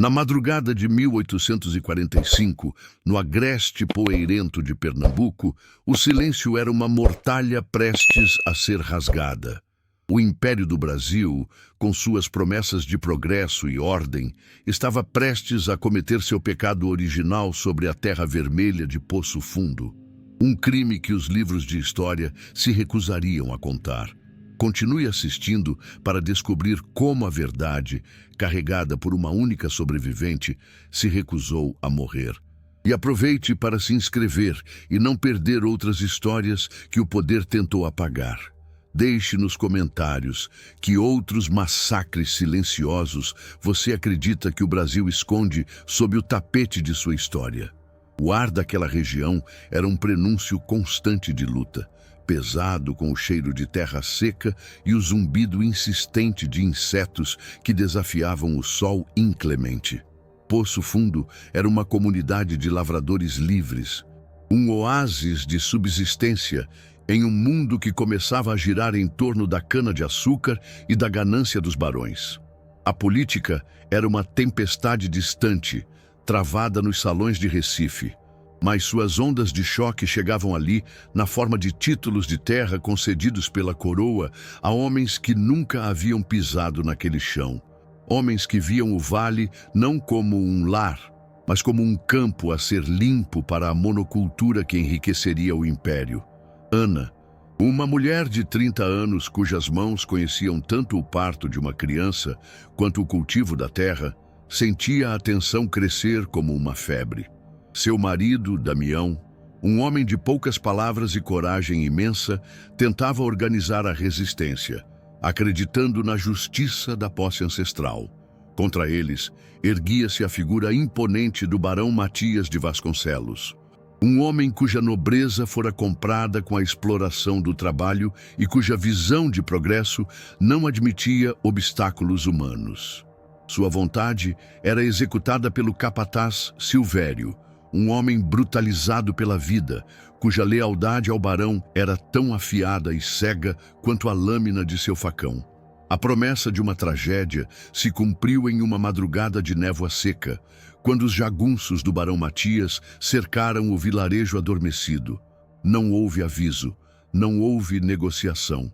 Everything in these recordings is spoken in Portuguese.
Na madrugada de 1845, no agreste poeirento de Pernambuco, o silêncio era uma mortalha prestes a ser rasgada. O Império do Brasil, com suas promessas de progresso e ordem, estava prestes a cometer seu pecado original sobre a terra vermelha de Poço Fundo. Um crime que os livros de história se recusariam a contar. Continue assistindo para descobrir como a verdade, carregada por uma única sobrevivente, se recusou a morrer. E aproveite para se inscrever e não perder outras histórias que o poder tentou apagar. Deixe nos comentários que outros massacres silenciosos você acredita que o Brasil esconde sob o tapete de sua história. O ar daquela região era um prenúncio constante de luta, pesado com o cheiro de terra seca e o zumbido insistente de insetos que desafiavam o sol inclemente. Poço Fundo era uma comunidade de lavradores livres, um oásis de subsistência em um mundo que começava a girar em torno da cana-de-açúcar e da ganância dos barões. A política era uma tempestade distante, travada nos salões de Recife, mas suas ondas de choque chegavam ali na forma de títulos de terra concedidos pela coroa a homens que nunca haviam pisado naquele chão. Homens que viam o vale não como um lar, mas como um campo a ser limpo para a monocultura que enriqueceria o império. Ana, uma mulher de 30 anos cujas mãos conheciam tanto o parto de uma criança quanto o cultivo da terra, sentia a tensão crescer como uma febre. Seu marido, Damião, um homem de poucas palavras e coragem imensa, tentava organizar a resistência, acreditando na justiça da posse ancestral. Contra eles, erguia-se a figura imponente do barão Matias de Vasconcelos, um homem cuja nobreza fora comprada com a exploração do trabalho e cuja visão de progresso não admitia obstáculos humanos. Sua vontade era executada pelo capataz Silvério, um homem brutalizado pela vida, cuja lealdade ao barão era tão afiada e cega quanto a lâmina de seu facão. A promessa de uma tragédia se cumpriu em uma madrugada de névoa seca, quando os jagunços do barão Matias cercaram o vilarejo adormecido. Não houve aviso, não houve negociação.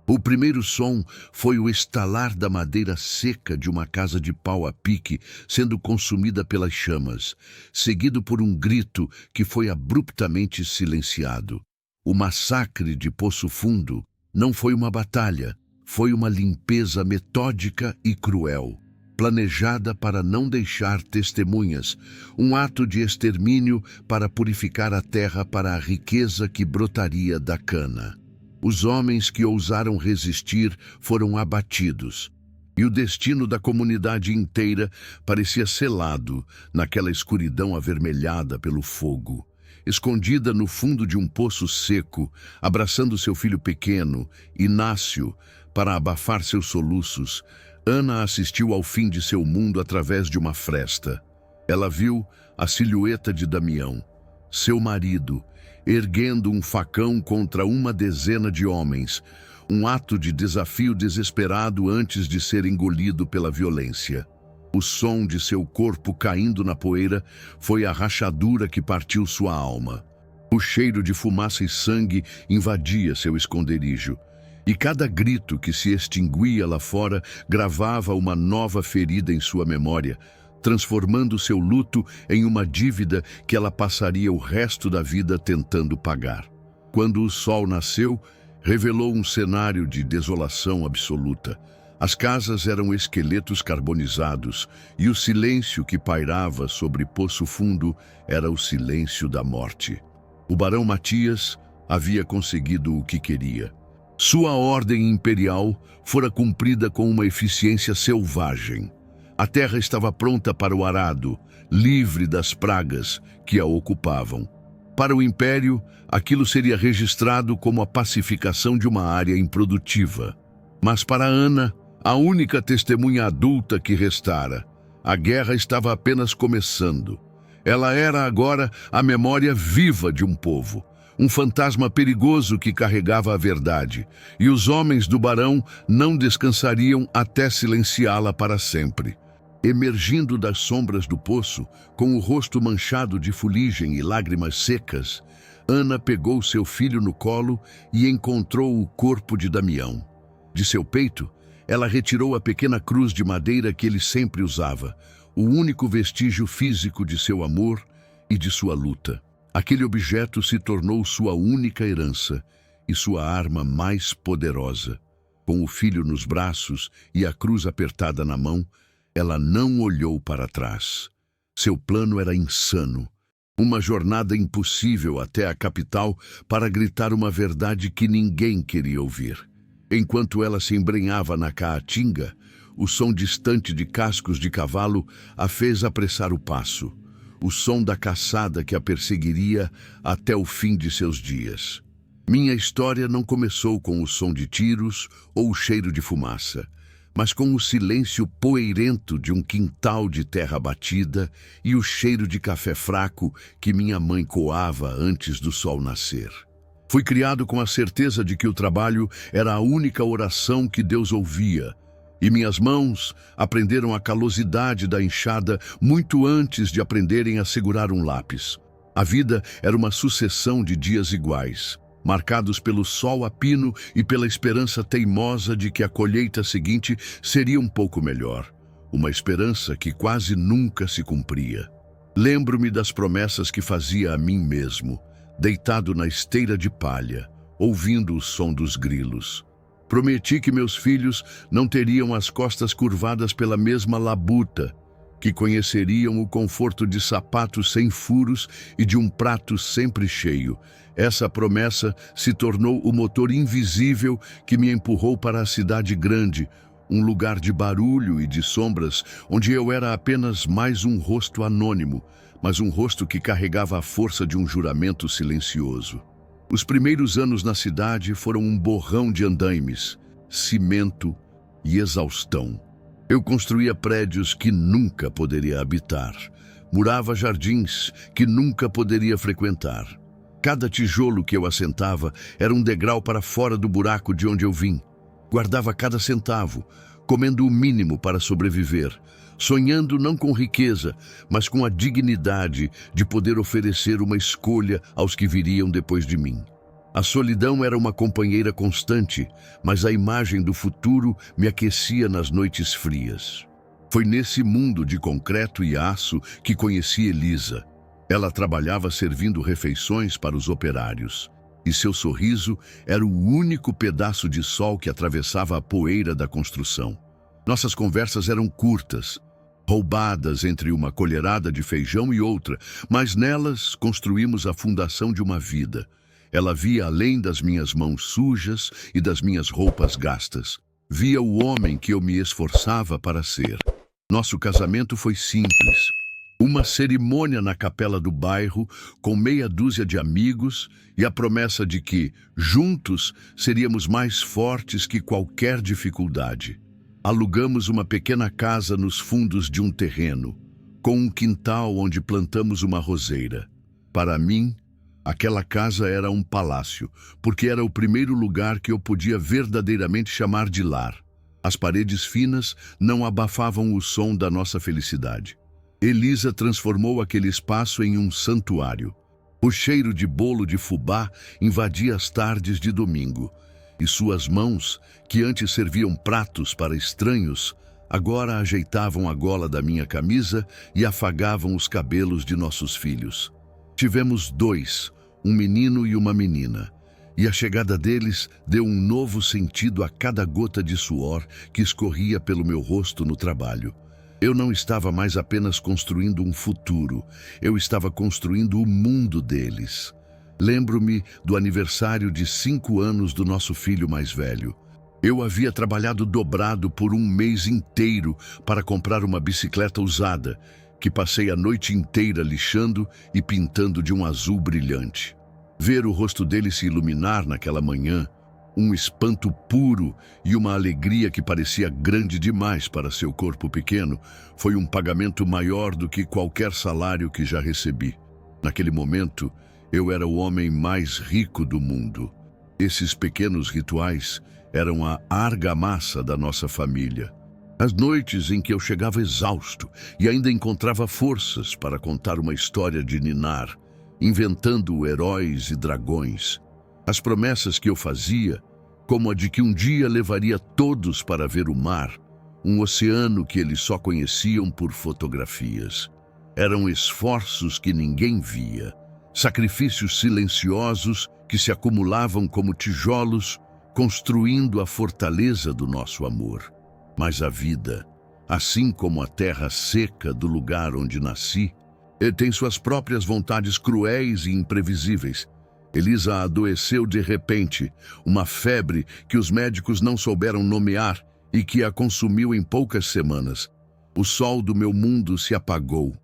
O primeiro som foi o estalar da madeira seca de uma casa de pau a pique sendo consumida pelas chamas, seguido por um grito que foi abruptamente silenciado. O massacre de Poço Fundo não foi uma batalha, foi uma limpeza metódica e cruel, planejada para não deixar testemunhas, um ato de extermínio para purificar a terra para a riqueza que brotaria da cana. Os homens que ousaram resistir foram abatidos, e o destino da comunidade inteira parecia selado naquela escuridão avermelhada pelo fogo. Escondida no fundo de um poço seco, abraçando seu filho pequeno, Inácio, para abafar seus soluços, Ana assistiu ao fim de seu mundo através de uma fresta. Ela viu a silhueta de Damião, seu marido, erguendo um facão contra uma dezena de homens, um ato de desafio desesperado antes de ser engolido pela violência. O som de seu corpo caindo na poeira foi a rachadura que partiu sua alma. O cheiro de fumaça e sangue invadia seu esconderijo, e cada grito que se extinguia lá fora gravava uma nova ferida em sua memória, transformando seu luto em uma dívida que ela passaria o resto da vida tentando pagar. Quando o sol nasceu, revelou um cenário de desolação absoluta. As casas eram esqueletos carbonizados e o silêncio que pairava sobre Poço Fundo era o silêncio da morte. O barão Matias havia conseguido o que queria. Sua ordem imperial fora cumprida com uma eficiência selvagem. A terra estava pronta para o arado, livre das pragas que a ocupavam. Para o Império, aquilo seria registrado como a pacificação de uma área improdutiva. Mas para Ana, a única testemunha adulta que restara, a guerra estava apenas começando. Ela era agora a memória viva de um povo, um fantasma perigoso que carregava a verdade, e os homens do barão não descansariam até silenciá-la para sempre. Emergindo das sombras do poço, com o rosto manchado de fuligem e lágrimas secas, Ana pegou seu filho no colo e encontrou o corpo de Damião. De seu peito, ela retirou a pequena cruz de madeira que ele sempre usava, o único vestígio físico de seu amor e de sua luta. Aquele objeto se tornou sua única herança e sua arma mais poderosa. Com o filho nos braços e a cruz apertada na mão, ela não olhou para trás. Seu plano era insano. Uma jornada impossível até a capital para gritar uma verdade que ninguém queria ouvir. Enquanto ela se embrenhava na caatinga, o som distante de cascos de cavalo a fez apressar o passo. O som da caçada que a perseguiria até o fim de seus dias. Minha história não começou com o som de tiros ou o cheiro de fumaça, mas com o silêncio poeirento de um quintal de terra batida e o cheiro de café fraco que minha mãe coava antes do sol nascer. Fui criado com a certeza de que o trabalho era a única oração que Deus ouvia, e minhas mãos aprenderam a calosidade da enxada muito antes de aprenderem a segurar um lápis. A vida era uma sucessão de dias iguais, marcados pelo sol a pino e pela esperança teimosa de que a colheita seguinte seria um pouco melhor. Uma esperança que quase nunca se cumpria. Lembro-me das promessas que fazia a mim mesmo, deitado na esteira de palha, ouvindo o som dos grilos. Prometi que meus filhos não teriam as costas curvadas pela mesma labuta, que conheceriam o conforto de sapatos sem furos e de um prato sempre cheio. Essa promessa se tornou o motor invisível que me empurrou para a cidade grande, um lugar de barulho e de sombras, onde eu era apenas mais um rosto anônimo, mas um rosto que carregava a força de um juramento silencioso. Os primeiros anos na cidade foram um borrão de andaimes, cimento e exaustão. Eu construía prédios que nunca poderia habitar, murava jardins que nunca poderia frequentar. Cada tijolo que eu assentava era um degrau para fora do buraco de onde eu vim. Guardava cada centavo, comendo o mínimo para sobreviver, sonhando não com riqueza, mas com a dignidade de poder oferecer uma escolha aos que viriam depois de mim. A solidão era uma companheira constante, mas a imagem do futuro me aquecia nas noites frias. Foi nesse mundo de concreto e aço que conheci Elisa. Ela trabalhava servindo refeições para os operários, e seu sorriso era o único pedaço de sol que atravessava a poeira da construção. Nossas conversas eram curtas, roubadas entre uma colherada de feijão e outra, mas nelas construímos a fundação de uma vida. Ela via além das minhas mãos sujas e das minhas roupas gastas. Via o homem que eu me esforçava para ser. Nosso casamento foi simples. Uma cerimônia na capela do bairro, com meia dúzia de amigos e a promessa de que, juntos, seríamos mais fortes que qualquer dificuldade. Alugamos uma pequena casa nos fundos de um terreno, com um quintal onde plantamos uma roseira. Para mim, aquela casa era um palácio, porque era o primeiro lugar que eu podia verdadeiramente chamar de lar. As paredes finas não abafavam o som da nossa felicidade. Elisa transformou aquele espaço em um santuário. O cheiro de bolo de fubá invadia as tardes de domingo, e suas mãos, que antes serviam pratos para estranhos, agora ajeitavam a gola da minha camisa e afagavam os cabelos de nossos filhos. Tivemos dois, um menino e uma menina, e a chegada deles deu um novo sentido a cada gota de suor que escorria pelo meu rosto no trabalho. Eu não estava mais apenas construindo um futuro, eu estava construindo o mundo deles. Lembro-me do aniversário de 5 anos do nosso filho mais velho. Eu havia trabalhado dobrado por um mês inteiro para comprar uma bicicleta usada, que passei a noite inteira lixando e pintando de um azul brilhante. Ver o rosto dele se iluminar naquela manhã, um espanto puro e uma alegria que parecia grande demais para seu corpo pequeno, foi um pagamento maior do que qualquer salário que já recebi. Naquele momento, eu era o homem mais rico do mundo. Esses pequenos rituais eram a argamassa da nossa família. As noites em que eu chegava exausto e ainda encontrava forças para contar uma história de ninar, inventando heróis e dragões. As promessas que eu fazia, como a de que um dia levaria todos para ver o mar, um oceano que eles só conheciam por fotografias. Eram esforços que ninguém via, sacrifícios silenciosos que se acumulavam como tijolos, construindo a fortaleza do nosso amor. Mas a vida, assim como a terra seca do lugar onde nasci, tem suas próprias vontades cruéis e imprevisíveis. Elisa adoeceu de repente, uma febre que os médicos não souberam nomear e que a consumiu em poucas semanas. O sol do meu mundo se apagou.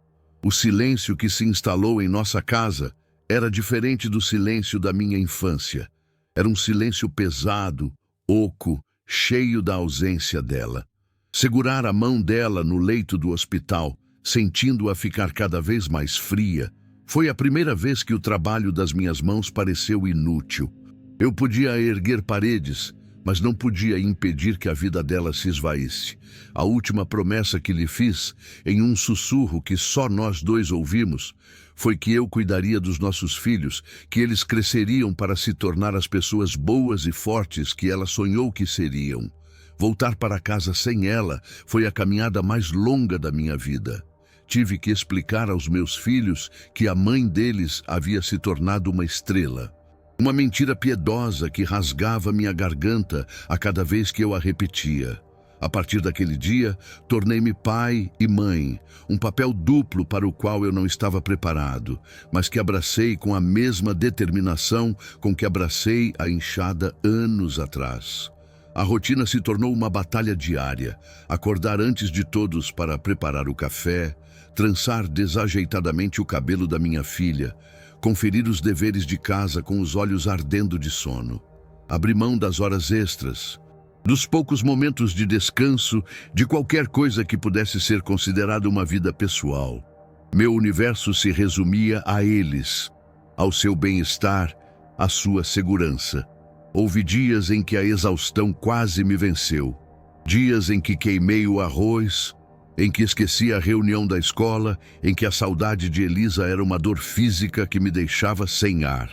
O silêncio que se instalou em nossa casa era diferente do silêncio da minha infância. Era um silêncio pesado, oco, cheio da ausência dela. Segurar a mão dela no leito do hospital, sentindo-a ficar cada vez mais fria, foi a primeira vez que o trabalho das minhas mãos pareceu inútil. Eu podia erguer paredes, mas não podia impedir que a vida dela se esvaísse. A última promessa que lhe fiz, em um sussurro que só nós dois ouvimos, foi que eu cuidaria dos nossos filhos, que eles cresceriam para se tornar as pessoas boas e fortes que ela sonhou que seriam. Voltar para casa sem ela foi a caminhada mais longa da minha vida. Tive que explicar aos meus filhos que a mãe deles havia se tornado uma estrela. Uma mentira piedosa que rasgava minha garganta a cada vez que eu a repetia. A partir daquele dia, tornei-me pai e mãe, um papel duplo para o qual eu não estava preparado, mas que abracei com a mesma determinação com que abracei a enxada anos atrás. A rotina se tornou uma batalha diária, acordar antes de todos para preparar o café, trançar desajeitadamente o cabelo da minha filha, conferir os deveres de casa com os olhos ardendo de sono, abrir mão das horas extras, dos poucos momentos de descanso, de qualquer coisa que pudesse ser considerada uma vida pessoal. Meu universo se resumia a eles, ao seu bem-estar, à sua segurança. Houve dias em que a exaustão quase me venceu, dias em que queimei o arroz, em que esqueci a reunião da escola, em que a saudade de Elisa era uma dor física que me deixava sem ar.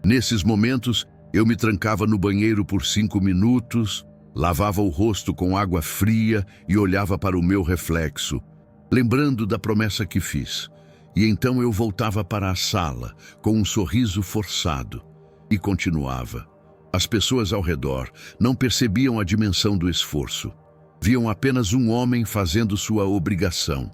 Nesses momentos, eu me trancava no banheiro por 5 minutos, lavava o rosto com água fria e olhava para o meu reflexo, lembrando da promessa que fiz. E então eu voltava para a sala, com um sorriso forçado, e continuava. As pessoas ao redor não percebiam a dimensão do esforço. Viam apenas um homem fazendo sua obrigação.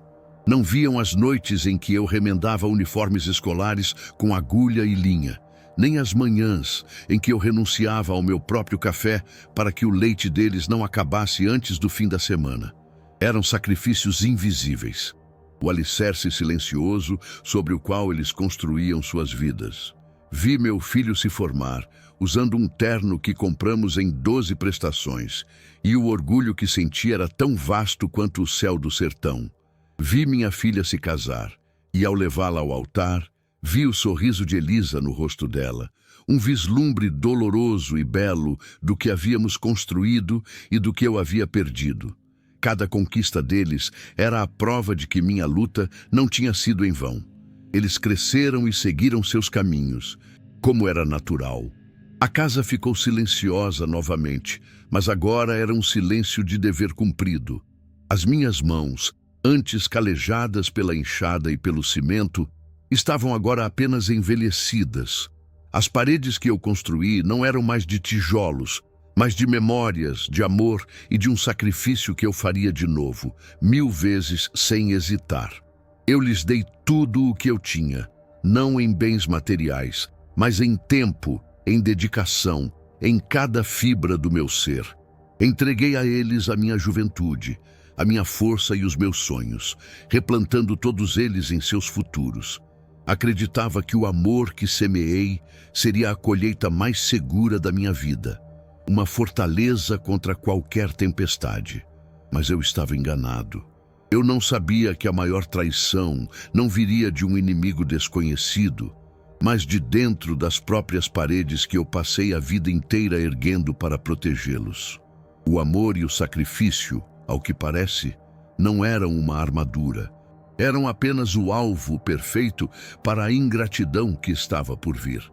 Não viam as noites em que eu remendava uniformes escolares com agulha e linha, nem as manhãs em que eu renunciava ao meu próprio café para que o leite deles não acabasse antes do fim da semana. Eram sacrifícios invisíveis, o alicerce silencioso sobre o qual eles construíam suas vidas. Vi meu filho se formar, usando um terno que compramos em 12 prestações, e o orgulho que senti era tão vasto quanto o céu do sertão. Vi minha filha se casar, e ao levá-la ao altar, vi o sorriso de Elisa no rosto dela, um vislumbre doloroso e belo do que havíamos construído e do que eu havia perdido. Cada conquista deles era a prova de que minha luta não tinha sido em vão. Eles cresceram e seguiram seus caminhos, como era natural. A casa ficou silenciosa novamente, mas agora era um silêncio de dever cumprido. As minhas mãos, antes calejadas pela enxada e pelo cimento, estavam agora apenas envelhecidas. As paredes que eu construí não eram mais de tijolos, mas de memórias, de amor e de um sacrifício que eu faria de novo, 1000 vezes sem hesitar. Eu lhes dei tudo o que eu tinha, não em bens materiais, mas em tempo, em dedicação, em cada fibra do meu ser. Entreguei a eles a minha juventude, a minha força e os meus sonhos, replantando todos eles em seus futuros. Acreditava que o amor que semeei seria a colheita mais segura da minha vida, uma fortaleza contra qualquer tempestade. Mas eu estava enganado. Eu não sabia que a maior traição não viria de um inimigo desconhecido, mas de dentro das próprias paredes que eu passei a vida inteira erguendo para protegê-los. O amor e o sacrifício, ao que parece, não eram uma armadura. Eram apenas o alvo perfeito para a ingratidão que estava por vir.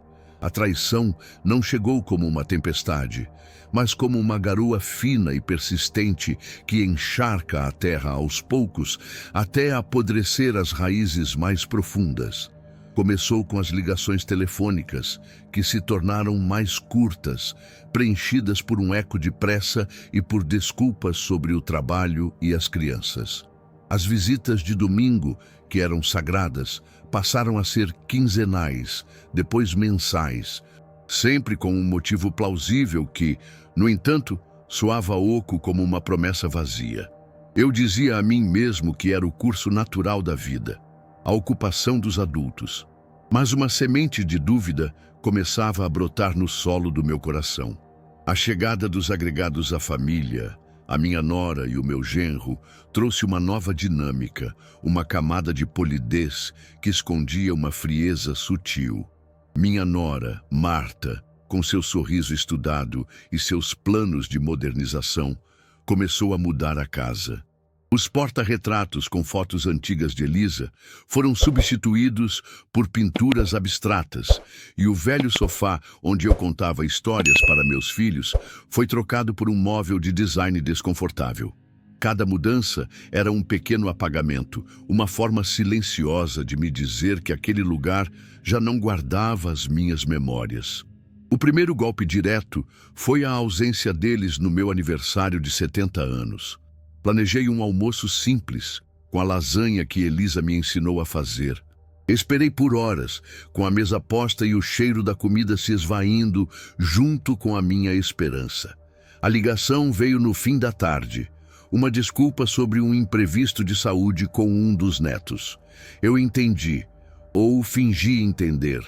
A traição não chegou como uma tempestade, mas como uma garoa fina e persistente que encharca a terra aos poucos até apodrecer as raízes mais profundas. Começou com as ligações telefônicas, que se tornaram mais curtas, preenchidas por um eco de pressa e por desculpas sobre o trabalho e as crianças. As visitas de domingo, que eram sagradas, passaram a ser quinzenais, depois mensais, sempre com um motivo plausível que, no entanto, soava oco como uma promessa vazia. Eu dizia a mim mesmo que era o curso natural da vida, a ocupação dos adultos. Mas uma semente de dúvida começava a brotar no solo do meu coração. A chegada dos agregados à família, a minha nora e o meu genro, trouxe uma nova dinâmica, uma camada de polidez que escondia uma frieza sutil. Minha nora, Marta, com seu sorriso estudado e seus planos de modernização, começou a mudar a casa. Os porta-retratos com fotos antigas de Elisa foram substituídos por pinturas abstratas e o velho sofá onde eu contava histórias para meus filhos foi trocado por um móvel de design desconfortável. Cada mudança era um pequeno apagamento, uma forma silenciosa de me dizer que aquele lugar já não guardava as minhas memórias. O primeiro golpe direto foi a ausência deles no meu aniversário de 70 anos. Planejei um almoço simples, com a lasanha que Elisa me ensinou a fazer. Esperei por horas, com a mesa posta e o cheiro da comida se esvaindo junto com a minha esperança. A ligação veio no fim da tarde, uma desculpa sobre um imprevisto de saúde com um dos netos. Eu entendi, ou fingi entender,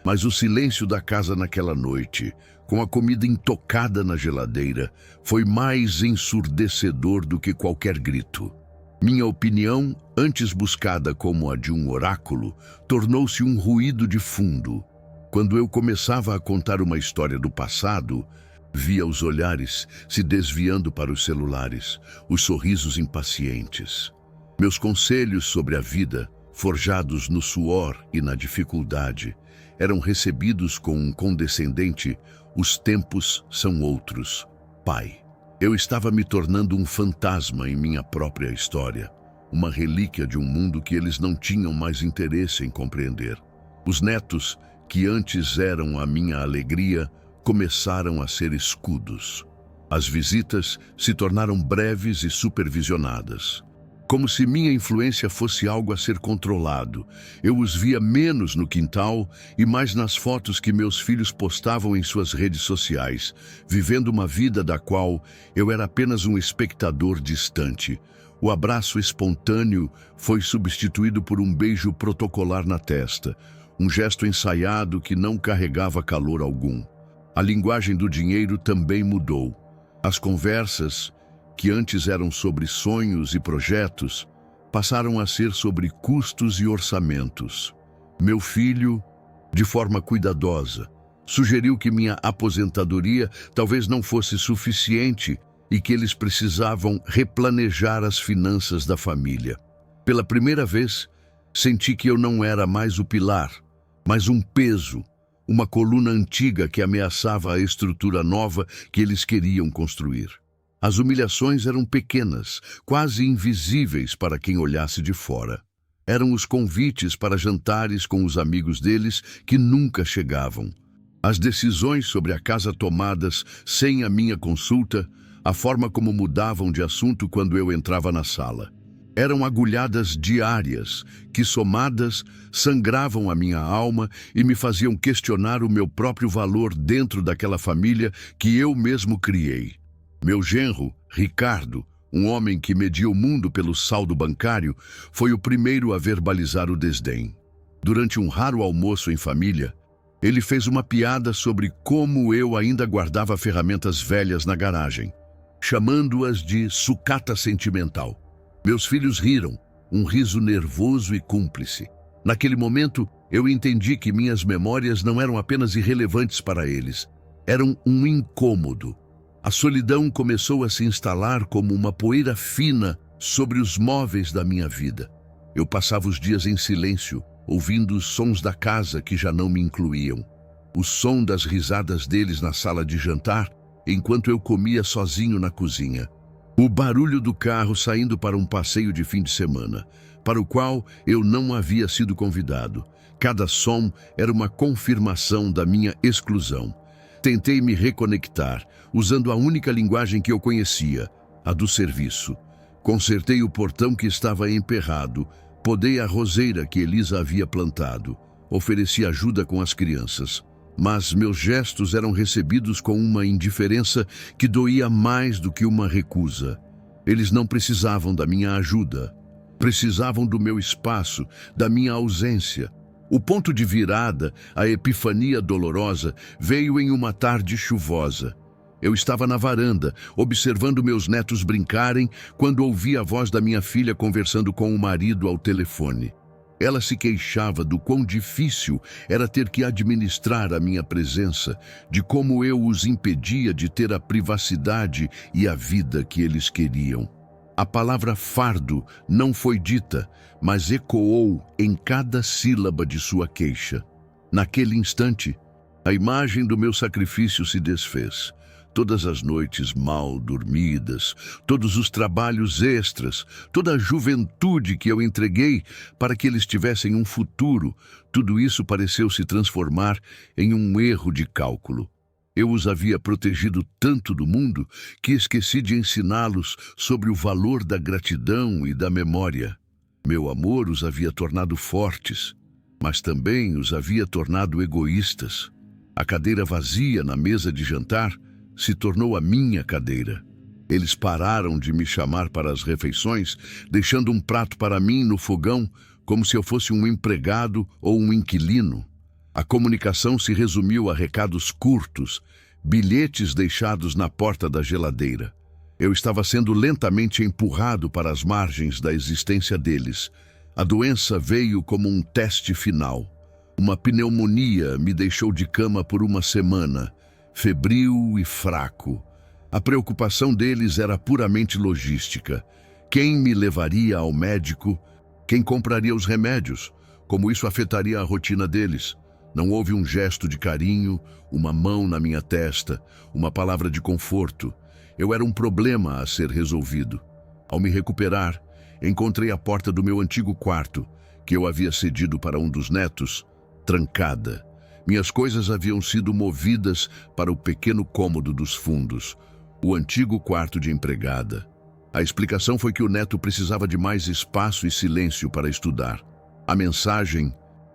mas o silêncio da casa naquela noite, com a comida intocada na geladeira, foi mais ensurdecedor do que qualquer grito. Minha opinião, antes buscada como a de um oráculo, tornou-se um ruído de fundo. Quando eu começava a contar uma história do passado, via os olhares se desviando para os celulares, os sorrisos impacientes. Meus conselhos sobre a vida, forjados no suor e na dificuldade, eram recebidos com um condescendente: "Os tempos são outros, pai." Eu estava me tornando um fantasma em minha própria história, uma relíquia de um mundo que eles não tinham mais interesse em compreender. Os netos, que antes eram a minha alegria, começaram a ser escudos. As visitas se tornaram breves e supervisionadas. Como se minha influência fosse algo a ser controlado. Eu os via menos no quintal e mais nas fotos que meus filhos postavam em suas redes sociais, vivendo uma vida da qual eu era apenas um espectador distante. O abraço espontâneo foi substituído por um beijo protocolar na testa, um gesto ensaiado que não carregava calor algum. A linguagem do dinheiro também mudou. As conversas, que antes eram sobre sonhos e projetos, passaram a ser sobre custos e orçamentos. Meu filho, de forma cuidadosa, sugeriu que minha aposentadoria talvez não fosse suficiente e que eles precisavam replanejar as finanças da família. Pela primeira vez, senti que eu não era mais o pilar, mas um peso, uma coluna antiga que ameaçava a estrutura nova que eles queriam construir. As humilhações eram pequenas, quase invisíveis para quem olhasse de fora. Eram os convites para jantares com os amigos deles que nunca chegavam. As decisões sobre a casa tomadas sem a minha consulta, a forma como mudavam de assunto quando eu entrava na sala. Eram agulhadas diárias que, somadas, sangravam a minha alma e me faziam questionar o meu próprio valor dentro daquela família que eu mesmo criei. Meu genro, Ricardo, um homem que media o mundo pelo saldo bancário, foi o primeiro a verbalizar o desdém. Durante um raro almoço em família, ele fez uma piada sobre como eu ainda guardava ferramentas velhas na garagem, chamando-as de sucata sentimental. Meus filhos riram, um riso nervoso e cúmplice. Naquele momento, eu entendi que minhas memórias não eram apenas irrelevantes para eles, eram um incômodo. A solidão começou a se instalar como uma poeira fina sobre os móveis da minha vida. Eu passava os dias em silêncio, ouvindo os sons da casa que já não me incluíam. O som das risadas deles na sala de jantar, enquanto eu comia sozinho na cozinha. O barulho do carro saindo para um passeio de fim de semana, para o qual eu não havia sido convidado. Cada som era uma confirmação da minha exclusão. Tentei me reconectar, usando a única linguagem que eu conhecia, a do serviço. Consertei o portão que estava emperrado, podei a roseira que Elisa havia plantado, ofereci ajuda com as crianças. Mas meus gestos eram recebidos com uma indiferença que doía mais do que uma recusa. Eles não precisavam da minha ajuda. Precisavam do meu espaço, da minha ausência. O ponto de virada, a epifania dolorosa, veio em uma tarde chuvosa. Eu estava na varanda, observando meus netos brincarem, quando ouvi a voz da minha filha conversando com o marido ao telefone. Ela se queixava do quão difícil era ter que administrar a minha presença, de como eu os impedia de ter a privacidade e a vida que eles queriam. A palavra fardo não foi dita, mas ecoou em cada sílaba de sua queixa. Naquele instante, a imagem do meu sacrifício se desfez. Todas as noites mal dormidas, todos os trabalhos extras, toda a juventude que eu entreguei para que eles tivessem um futuro, tudo isso pareceu se transformar em um erro de cálculo. Eu os havia protegido tanto do mundo que esqueci de ensiná-los sobre o valor da gratidão e da memória. Meu amor os havia tornado fortes, mas também os havia tornado egoístas. A cadeira vazia na mesa de jantar se tornou a minha cadeira. Eles pararam de me chamar para as refeições, deixando um prato para mim no fogão, como se eu fosse um empregado ou um inquilino. A comunicação se resumiu a recados curtos, bilhetes deixados na porta da geladeira. Eu estava sendo lentamente empurrado para as margens da existência deles. A doença veio como um teste final. Uma pneumonia me deixou de cama por uma semana, febril e fraco. A preocupação deles era puramente logística. Quem me levaria ao médico? Quem compraria os remédios? Como isso afetaria a rotina deles? Não houve um gesto de carinho, uma mão na minha testa, uma palavra de conforto. Eu era um problema a ser resolvido. Ao me recuperar, encontrei a porta do meu antigo quarto, que eu havia cedido para um dos netos, trancada. Minhas coisas haviam sido movidas para o pequeno cômodo dos fundos, o antigo quarto de empregada. A explicação foi que o neto precisava de mais espaço e silêncio para estudar. A mensagem,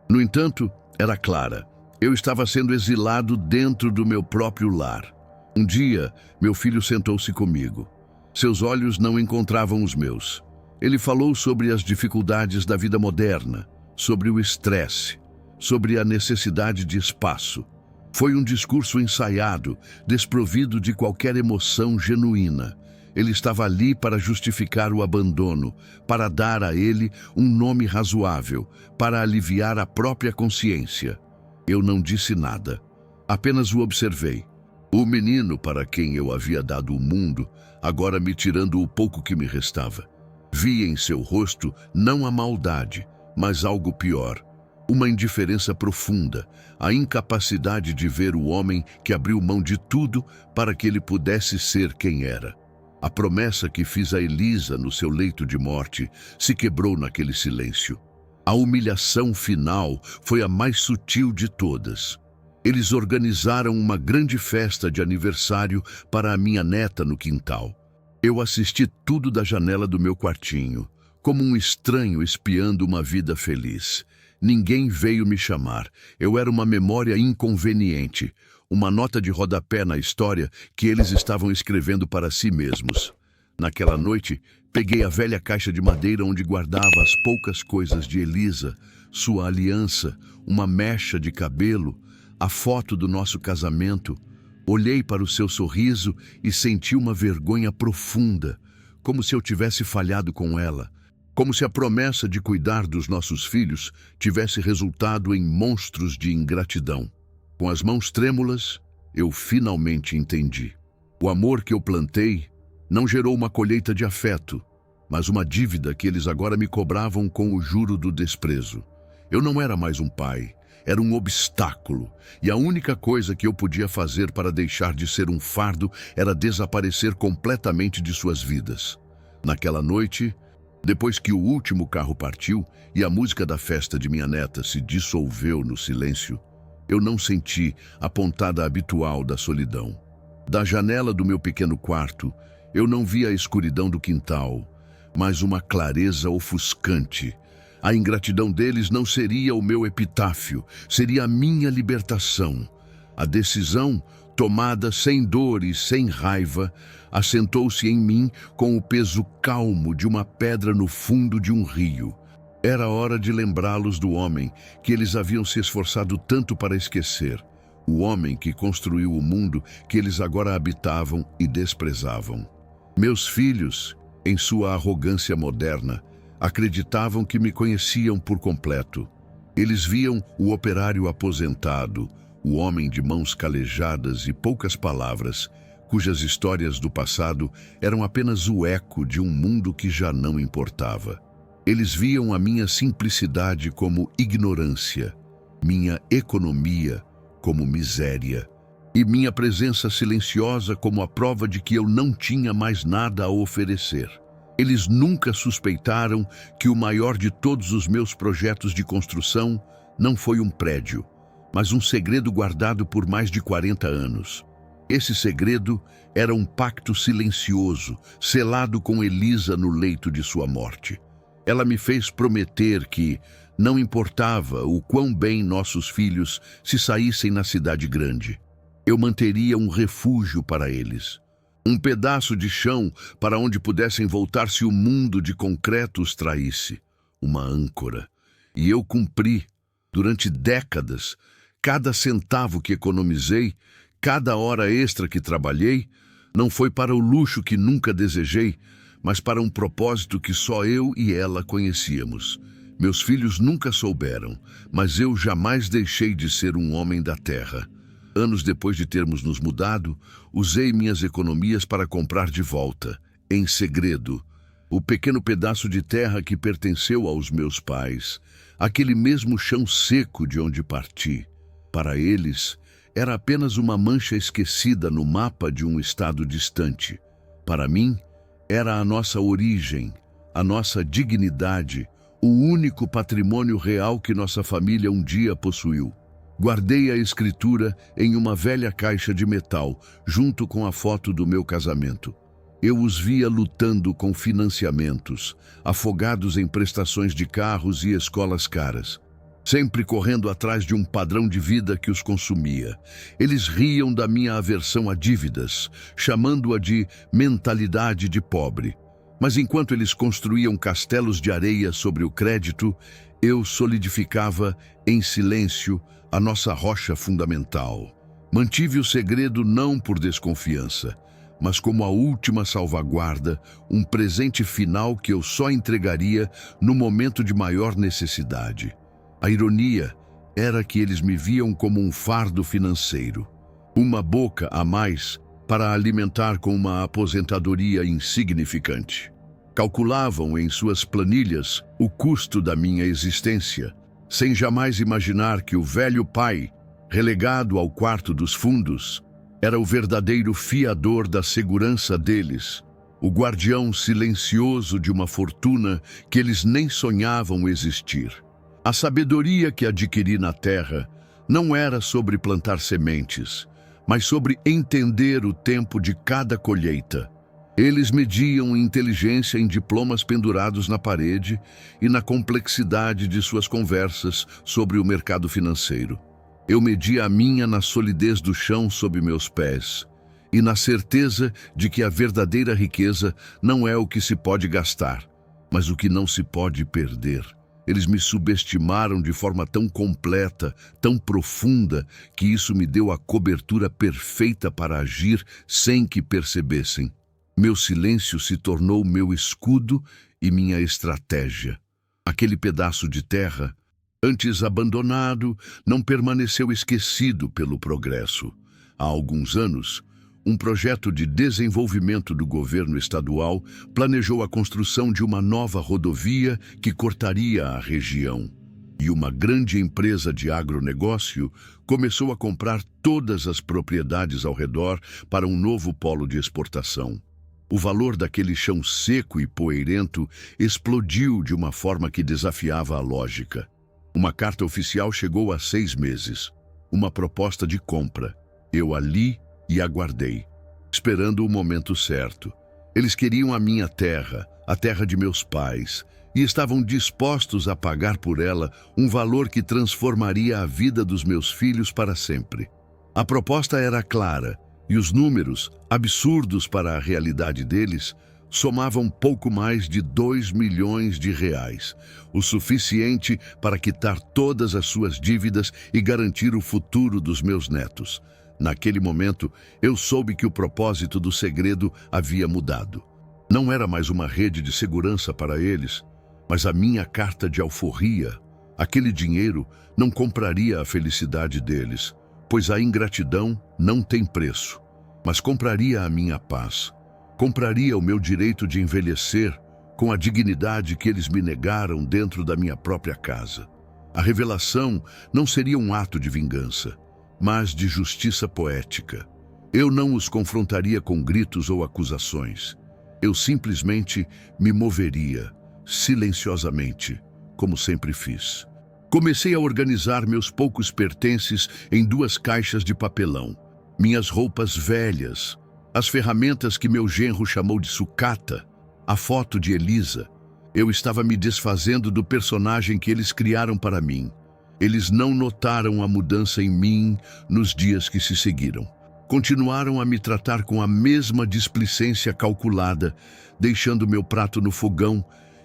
no entanto, era clara. Eu estava sendo exilado dentro do meu próprio lar. Um dia, meu filho sentou-se comigo. Seus olhos não encontravam os meus. Ele falou sobre as dificuldades da vida moderna, sobre o estresse, sobre a necessidade de espaço. Foi um discurso ensaiado, desprovido de qualquer emoção genuína. Ele estava ali para justificar o abandono, para dar a ele um nome razoável, para aliviar a própria consciência. Eu não disse nada, apenas o observei. O menino para quem eu havia dado o mundo, agora me tirando o pouco que me restava. Vi em seu rosto não a maldade, mas algo pior. Uma indiferença profunda, a incapacidade de ver o homem que abriu mão de tudo para que ele pudesse ser quem era. A promessa que fiz a Elisa no seu leito de morte se quebrou naquele silêncio. A humilhação final foi a mais sutil de todas. Eles organizaram uma grande festa de aniversário para a minha neta no quintal. Eu assisti tudo da janela do meu quartinho, como um estranho espiando uma vida feliz. Ninguém veio me chamar. Eu era uma memória inconveniente, uma nota de rodapé na história que eles estavam escrevendo para si mesmos. Naquela noite, peguei a velha caixa de madeira onde guardava as poucas coisas de Elisa, sua aliança, uma mecha de cabelo, a foto do nosso casamento. Olhei para o seu sorriso e senti uma vergonha profunda, como se eu tivesse falhado com ela. Como se a promessa de cuidar dos nossos filhos tivesse resultado em monstros de ingratidão. Com as mãos trêmulas, eu finalmente entendi. O amor que eu plantei não gerou uma colheita de afeto, mas uma dívida que eles agora me cobravam com o juro do desprezo. Eu não era mais um pai, era um obstáculo, e a única coisa que eu podia fazer para deixar de ser um fardo era desaparecer completamente de suas vidas. Naquela noite, depois que o último carro partiu e a música da festa de minha neta se dissolveu no silêncio, eu não senti a pontada habitual da solidão. Da janela do meu pequeno quarto, eu não via a escuridão do quintal, mas uma clareza ofuscante. A ingratidão deles não seria o meu epitáfio, seria a minha libertação. A decisão, tomada sem dor e sem raiva, assentou-se em mim com o peso calmo de uma pedra no fundo de um rio. Era hora de lembrá-los do homem que eles haviam se esforçado tanto para esquecer. O homem que construiu o mundo que eles agora habitavam e desprezavam. Meus filhos, em sua arrogância moderna, acreditavam que me conheciam por completo. Eles viam o operário aposentado, o homem de mãos calejadas e poucas palavras, cujas histórias do passado eram apenas o eco de um mundo que já não importava. Eles viam a minha simplicidade como ignorância, minha economia como miséria, e minha presença silenciosa como a prova de que eu não tinha mais nada a oferecer. Eles nunca suspeitaram que o maior de todos os meus projetos de construção não foi um prédio, mas um segredo guardado por mais de 40 anos. Esse segredo era um pacto silencioso, selado com Elisa no leito de sua morte. Ela me fez prometer que, não importava o quão bem nossos filhos se saíssem na cidade grande, eu manteria um refúgio para eles. Um pedaço de chão para onde pudessem voltar se o mundo de concreto os traísse. Uma âncora. E eu cumpri, durante décadas, cada centavo que economizei, cada hora extra que trabalhei, não foi para o luxo que nunca desejei, mas para um propósito que só eu e ela conhecíamos. Meus filhos nunca souberam, mas eu jamais deixei de ser um homem da terra. Anos depois de termos nos mudado, usei minhas economias para comprar de volta, em segredo, o pequeno pedaço de terra que pertenceu aos meus pais, aquele mesmo chão seco de onde parti. Para eles, era apenas uma mancha esquecida no mapa de um estado distante. Para mim, era a nossa origem, a nossa dignidade, o único patrimônio real que nossa família um dia possuiu. Guardei a escritura em uma velha caixa de metal, junto com a foto do meu casamento. Eu os via lutando com financiamentos, afogados em prestações de carros e escolas caras, sempre correndo atrás de um padrão de vida que os consumia. Eles riam da minha aversão a dívidas, chamando-a de mentalidade de pobre. Mas enquanto eles construíam castelos de areia sobre o crédito, eu solidificava em silêncio a nossa rocha fundamental. Mantive o segredo não por desconfiança, mas como a última salvaguarda, um presente final que eu só entregaria no momento de maior necessidade. A ironia era que eles me viam como um fardo financeiro, uma boca a mais para alimentar com uma aposentadoria insignificante. Calculavam em suas planilhas o custo da minha existência, sem jamais imaginar que o velho pai, relegado ao quarto dos fundos, era o verdadeiro fiador da segurança deles, o guardião silencioso de uma fortuna que eles nem sonhavam existir. A sabedoria que adquiri na terra não era sobre plantar sementes, mas sobre entender o tempo de cada colheita. Eles mediam inteligência em diplomas pendurados na parede e na complexidade de suas conversas sobre o mercado financeiro. Eu media a minha na solidez do chão sob meus pés e na certeza de que a verdadeira riqueza não é o que se pode gastar, mas o que não se pode perder. Eles me subestimaram de forma tão completa, tão profunda, que isso me deu a cobertura perfeita para agir sem que percebessem. Meu silêncio se tornou meu escudo e minha estratégia. Aquele pedaço de terra, antes abandonado, não permaneceu esquecido pelo progresso. Há alguns anos, um projeto de desenvolvimento do governo estadual planejou a construção de uma nova rodovia que cortaria a região. E uma grande empresa de agronegócio começou a comprar todas as propriedades ao redor para um novo polo de exportação. O valor daquele chão seco e poeirento explodiu de uma forma que desafiava a lógica. Uma carta oficial chegou há 6 meses. Uma proposta de compra. Eu a li e aguardei, esperando o momento certo. Eles queriam a minha terra, a terra de meus pais, e estavam dispostos a pagar por ela um valor que transformaria a vida dos meus filhos para sempre. A proposta era clara, e os números, absurdos para a realidade deles, somavam pouco mais de 2 milhões de reais, o suficiente para quitar todas as suas dívidas e garantir o futuro dos meus netos. Naquele momento, eu soube que o propósito do segredo havia mudado. Não era mais uma rede de segurança para eles, mas a minha carta de alforria. Aquele dinheiro não compraria a felicidade deles, pois a ingratidão não tem preço, mas compraria a minha paz. Compraria o meu direito de envelhecer com a dignidade que eles me negaram dentro da minha própria casa. A revelação não seria um ato de vingança, mas de justiça poética. Eu não os confrontaria com gritos ou acusações. Eu simplesmente me moveria, silenciosamente, como sempre fiz. Comecei a organizar meus poucos pertences em 2 caixas de papelão. Minhas roupas velhas, as ferramentas que meu genro chamou de sucata, a foto de Elisa. Eu estava me desfazendo do personagem que eles criaram para mim. Eles não notaram a mudança em mim nos dias que se seguiram. Continuaram a me tratar com a mesma displicência calculada, deixando meu prato no fogão,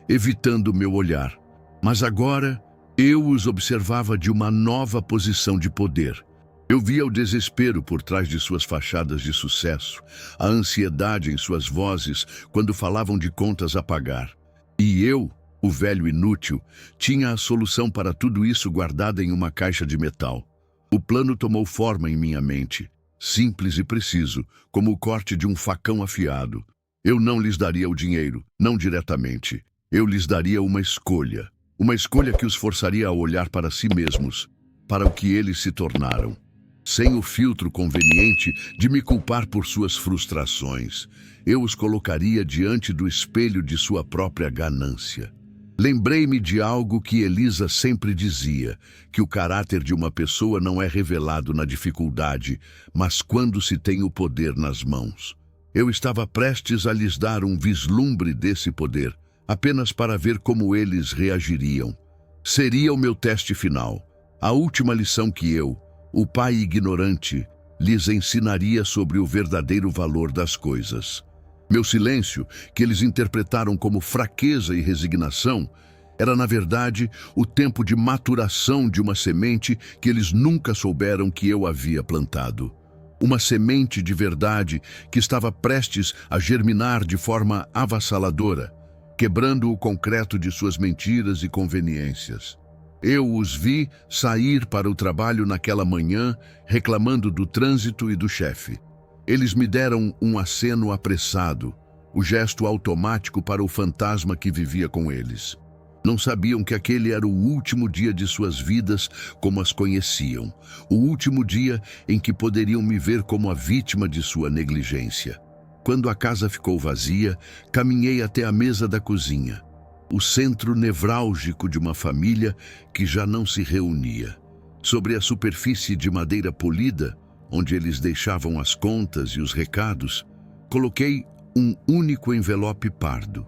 evitando meu olhar. Mas agora, eu os observava de uma nova posição de poder. Eu via o desespero por trás de suas fachadas de sucesso, a ansiedade em suas vozes quando falavam de contas a pagar. E eu, o velho inútil, tinha a solução para tudo isso guardada em uma caixa de metal. O plano tomou forma em minha mente, simples e preciso, como o corte de um facão afiado. Eu não lhes daria o dinheiro, não diretamente. Eu lhes daria uma escolha que os forçaria a olhar para si mesmos, para o que eles se tornaram, sem o filtro conveniente de me culpar por suas frustrações. Eu os colocaria diante do espelho de sua própria ganância. Lembrei-me de algo que Elisa sempre dizia, que o caráter de uma pessoa não é revelado na dificuldade, mas quando se tem o poder nas mãos. Eu estava prestes a lhes dar um vislumbre desse poder, apenas para ver como eles reagiriam. Seria o meu teste final, a última lição que eu, o pai ignorante, lhes ensinaria sobre o verdadeiro valor das coisas. Meu silêncio, que eles interpretaram como fraqueza e resignação, era, na verdade, o tempo de maturação de uma semente que eles nunca souberam que eu havia plantado. Uma semente de verdade que estava prestes a germinar de forma avassaladora, quebrando o concreto de suas mentiras e conveniências. Eu os vi sair para o trabalho naquela manhã, reclamando do trânsito e do chefe. Eles me deram um aceno apressado, o gesto automático para o fantasma que vivia com eles. Não sabiam que aquele era o último dia de suas vidas como as conheciam, o último dia em que poderiam me ver como a vítima de sua negligência. Quando a casa ficou vazia, caminhei até a mesa da cozinha, o centro nevrálgico de uma família que já não se reunia. Sobre a superfície de madeira polida, onde eles deixavam as contas e os recados, coloquei um único envelope pardo.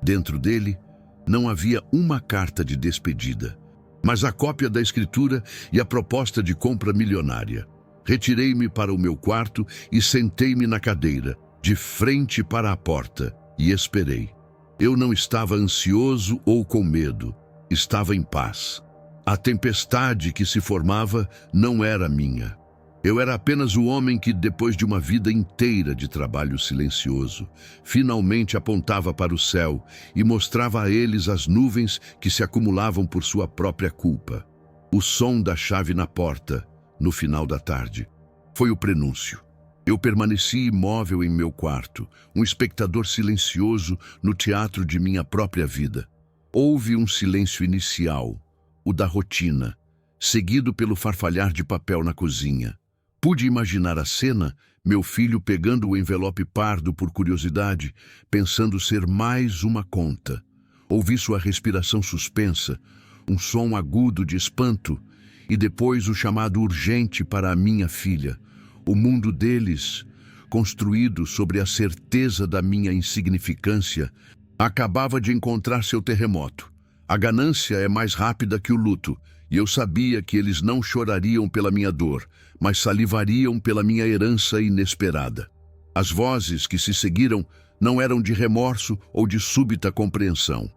Dentro dele, não havia uma carta de despedida, mas a cópia da escritura e a proposta de compra milionária. Retirei-me para o meu quarto e sentei-me na cadeira, de frente para a porta, e esperei. Eu não estava ansioso ou com medo, estava em paz. A tempestade que se formava não era minha. Eu era apenas o homem que, depois de uma vida inteira de trabalho silencioso, finalmente apontava para o céu e mostrava a eles as nuvens que se acumulavam por sua própria culpa. O som da chave na porta, no final da tarde, foi o prenúncio. Eu permaneci imóvel em meu quarto, um espectador silencioso no teatro de minha própria vida. Houve um silêncio inicial, o da rotina, seguido pelo farfalhar de papel na cozinha. Pude imaginar a cena, meu filho pegando o envelope pardo por curiosidade, pensando ser mais uma conta. Ouvi sua respiração suspensa, um som agudo de espanto, e depois o chamado urgente para a minha filha. O mundo deles, construído sobre a certeza da minha insignificância, acabava de encontrar seu terremoto. A ganância é mais rápida que o luto, e eu sabia que eles não chorariam pela minha dor, mas salivariam pela minha herança inesperada. As vozes que se seguiram não eram de remorso ou de súbita compreensão.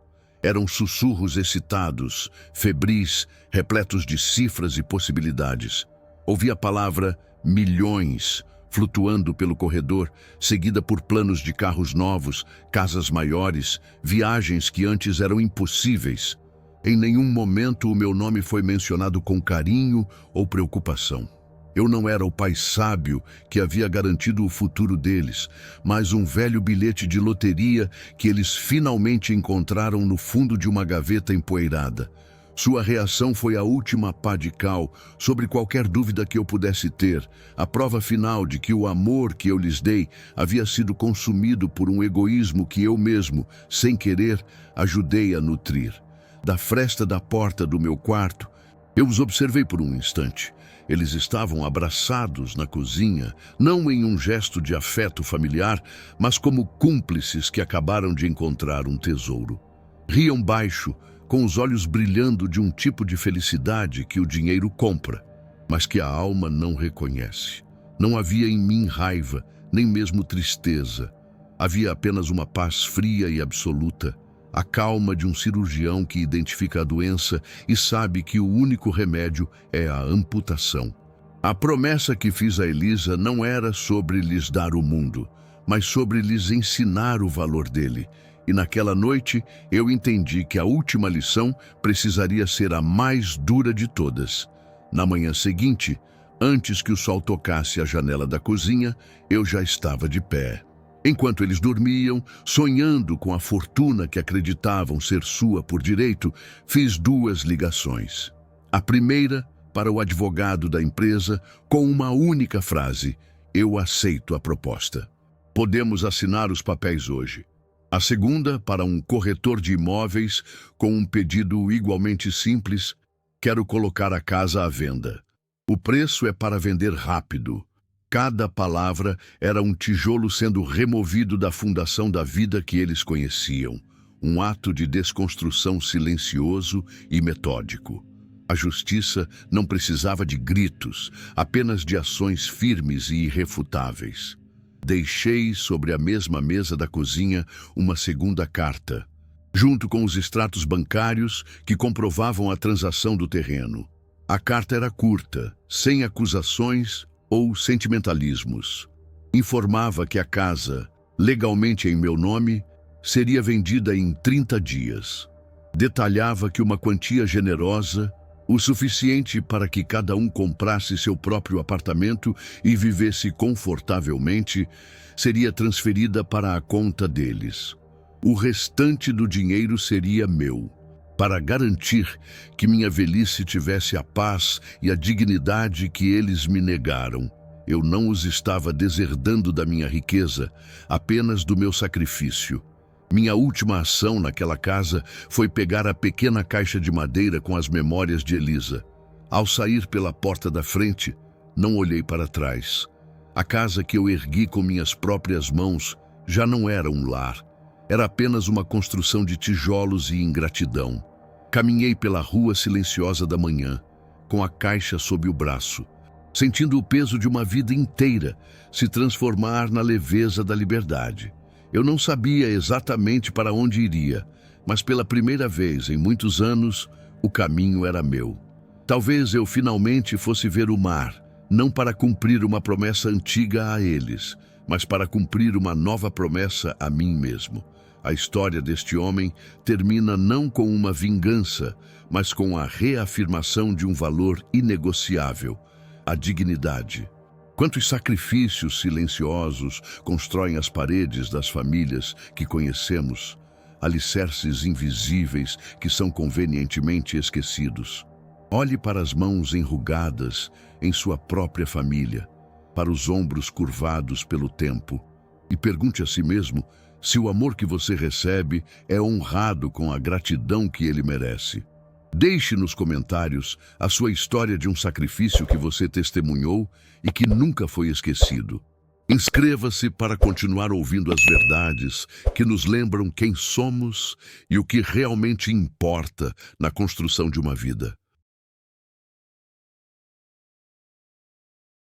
Eram sussurros excitados, febris, repletos de cifras e possibilidades. Ouvi a palavra milhões flutuando pelo corredor, seguida por planos de carros novos, casas maiores, viagens que antes eram impossíveis. Em nenhum momento o meu nome foi mencionado com carinho ou preocupação. Eu não era o pai sábio que havia garantido o futuro deles, mas um velho bilhete de loteria que eles finalmente encontraram no fundo de uma gaveta empoeirada. Sua reação foi a última pá de cal sobre qualquer dúvida que eu pudesse ter, a prova final de que o amor que eu lhes dei havia sido consumido por um egoísmo que eu mesmo, sem querer, ajudei a nutrir. Da fresta da porta do meu quarto, eu os observei por um instante. Eles estavam abraçados na cozinha, não em um gesto de afeto familiar, mas como cúmplices que acabaram de encontrar um tesouro. Riam baixo, com os olhos brilhando de um tipo de felicidade que o dinheiro compra, mas que a alma não reconhece. Não havia em mim raiva, nem mesmo tristeza. Havia apenas uma paz fria e absoluta, a calma de um cirurgião que identifica a doença e sabe que o único remédio é a amputação. A promessa que fiz a Elisa não era sobre lhes dar o mundo, mas sobre lhes ensinar o valor dele. E naquela noite eu entendi que a última lição precisaria ser a mais dura de todas. Na manhã seguinte, antes que o sol tocasse a janela da cozinha, eu já estava de pé. Enquanto eles dormiam, sonhando com a fortuna que acreditavam ser sua por direito, fiz 2 ligações. A primeira, para o advogado da empresa, com uma única frase: eu aceito a proposta. Podemos assinar os papéis hoje. A segunda, para um corretor de imóveis, com um pedido igualmente simples: quero colocar a casa à venda. O preço é para vender rápido. Cada palavra era um tijolo sendo removido da fundação da vida que eles conheciam. Um ato de desconstrução silencioso e metódico. A justiça não precisava de gritos, apenas de ações firmes e irrefutáveis. Deixei sobre a mesma mesa da cozinha uma segunda carta, junto com os extratos bancários que comprovavam a transação do terreno. A carta era curta, sem acusações ou sentimentalismos. Informava que a casa, legalmente em meu nome, seria vendida em 30 dias. Detalhava que uma quantia generosa, o suficiente para que cada um comprasse seu próprio apartamento e vivesse confortavelmente, seria transferida para a conta deles. O restante do dinheiro seria meu, para garantir que minha velhice tivesse a paz e a dignidade que eles me negaram. Eu não os estava deserdando da minha riqueza, apenas do meu sacrifício. Minha última ação naquela casa foi pegar a pequena caixa de madeira com as memórias de Elisa. Ao sair pela porta da frente, não olhei para trás. A casa que eu ergui com minhas próprias mãos já não era um lar. Era apenas uma construção de tijolos e ingratidão. Caminhei pela rua silenciosa da manhã, com a caixa sob o braço, sentindo o peso de uma vida inteira se transformar na leveza da liberdade. Eu não sabia exatamente para onde iria, mas pela primeira vez em muitos anos, o caminho era meu. Talvez eu finalmente fosse ver o mar, não para cumprir uma promessa antiga a eles, mas para cumprir uma nova promessa a mim mesmo. A história deste homem termina não com uma vingança, mas com a reafirmação de um valor inegociável: a dignidade. Quantos sacrifícios silenciosos constroem as paredes das famílias que conhecemos, alicerces invisíveis que são convenientemente esquecidos. Olhe para as mãos enrugadas em sua própria família, para os ombros curvados pelo tempo, e pergunte a si mesmo se o amor que você recebe é honrado com a gratidão que ele merece. Deixe nos comentários a sua história de um sacrifício que você testemunhou e que nunca foi esquecido. Inscreva-se para continuar ouvindo as verdades que nos lembram quem somos e o que realmente importa na construção de uma vida.